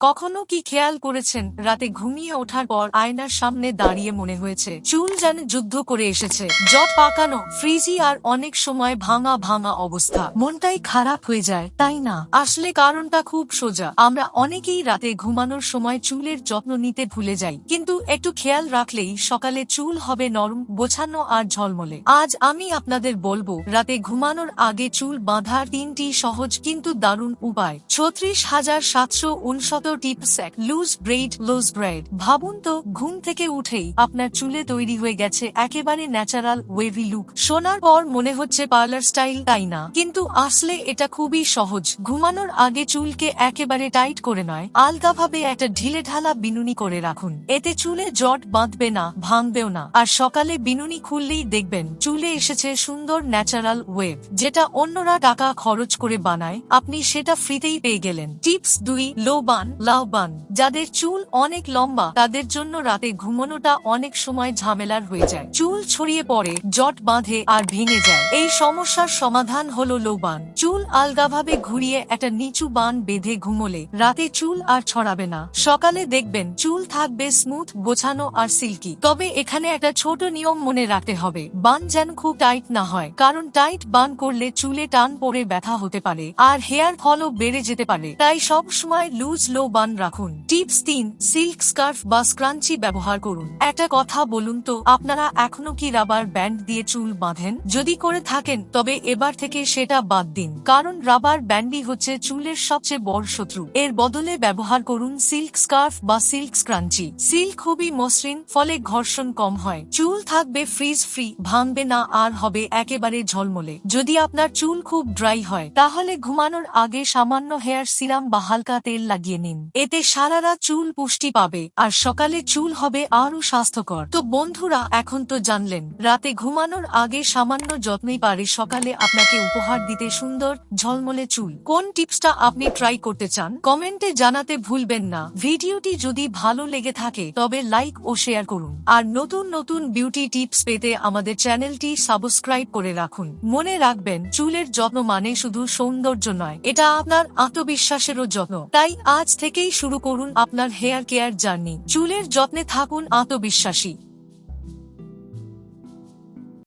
কখনো কি খেয়াল করেছেন রাতে ঘুমিয়ে ওঠার পর আয়নার সামনে দাঁড়িয়ে মনে হয়েছে চুল যেন যুদ্ধ করে এসেছে, জট পাকানো, ফ্রিজি আর অনেক সময় ভাঙা ভাঙা অবস্থা। মনটাই খারাপ হয়ে যায়, তাই না? আসলে কারণটা খুব সোজা। আমরা অনেকেই রাতে ঘুমানোর সময় চুলের যত্ন নিতে ভুলে যাই, কিন্তু একটু খেয়াল রাখলেই সকালে চুল হবে নরম, গোছানো আর ঝলমলে। আজ আমি আপনাদের বলবো রাতে ঘুমানোর আগে চুল বাঁধার 3টি সহজ কিন্তু দারুণ উপায়। 36,769 টিপস। এক, লুজ ব্রেড। ভাবুন তো, ঘুম থেকে উঠেই আপনার চুলে তৈরি হয়ে গেছে একেবারে ন্যাচারাল ওয়েভি লুক। শোনার পর মনে হচ্ছে পার্লার স্টাইল, তাই না? কিন্তু আসলে এটা খুবই সহজ। ঘুমানোর আগে চুলকে একেবারে টাইট করে নয়, আলগাভাবে একটা ঢিলেঢালা বিনুনি করে রাখুন। এতে চুলে জট বাঁধবে না, ভাঙবেও না। আর সকালে বিনুনি খুললেই দেখবেন চুলে এসেছে সুন্দর ন্যাচারাল ওয়েভ, যেটা অন্যরা টাকা খরচ করে বানায়, আপনি সেটা ফ্রিতেই পেয়ে গেলেন। টিপস 2, লাউ বান। যাদের চুল অনেক লম্বা তাদের জন্য রাতে ঘুমানোটা অনেক সময় ঝামেলার হয়ে যায়। চুল ছড়িয়ে পড়ে, জট বাঁধে আর ভেঙে যায়। এই সমস্যার সমাধান হলো লো বান। চুল আলগাভাবে ঘুরিয়ে একটা নিচু বান বেঁধে ঘুমোলে রাতে চুল আর ছড়াবে না। সকালে দেখবেন চুল থাকবে স্মুথ, গোছানো আর সিল্কি। তবে এখানে একটা ছোট নিয়ম মনে রাখতে হবে, বান যেন খুব টাইট না হয়, কারণ টাইট বান করলে চুলে টান পড়ে ব্যথা হতে পারে আর হেয়ার ফলও বেড়ে যেতে পারে। তাই সব সময় লুজ লো বান রাখুন। টিপস 3, সিল্ক স্কার্ফ বা স্ক্রাঞ্চি ব্যবহার করুন। একটা কথা বলুন তো, আপনারা এখনো কি রাবার ব্যান্ড দিয়ে চুল বাঁধেন? যদি করে থাকেন তবে এবার থেকে সেটা বাদ দিন, কারণ রাবার ব্যান্ডই হচ্ছে চুলের সবচেয়ে বড় শত্রু। এর বদলে ব্যবহার করুন সিল্ক স্কার্ফ বা সিল্ক স্ক্রাঞ্চি। সিল্ক খুবই মসৃণ, ফলে ঘর্ষণ কম হয়, চুল থাকবে ফ্রিজ ফ্রি, ভাঙবে না আর হবে একেবারে ঝলমলে। যদি আপনার চুল খুব ড্রাই হয় তাহলে ঘুমানোর আগে সামান্য হেয়ার সিরাম বা হালকা তেল লাগিয়ে নিন। এতে সারা রাত চুল পুষ্টি পাবে আর সকালে চুল হবে আরো স্বাস্থ্যকর। তো বন্ধুরা, এখন তো জানলেন রাতে ঘুমানোর আগে সামান্য যত্নই পারে সকালে আপনাকে উপহার দিতে সুন্দর ঝলমলে চুল। কোন টিপসটা আপনি ট্রাই করতে চান কমেন্টে জানাতে ভুলবেন না। ভিডিওটি যদি ভালো লেগে থাকে তবে লাইক ও শেয়ার করুন। আর নতুন নতুন বিউটি টিপস পেতে আমাদের চ্যানেলটি সাবস্ক্রাইব করে রাখুন। মনে রাখবেন, চুলের যত্ন মানে শুধু সৌন্দর্য নয়, এটা আপনার আত্মবিশ্বাসেরও যত্ন। তাই আজ থেকেই শুরু করুন আপনার হেয়ার কেয়ার জার্নি। চুলের যত্নে থাকুন আত্মবিশ্বাসী।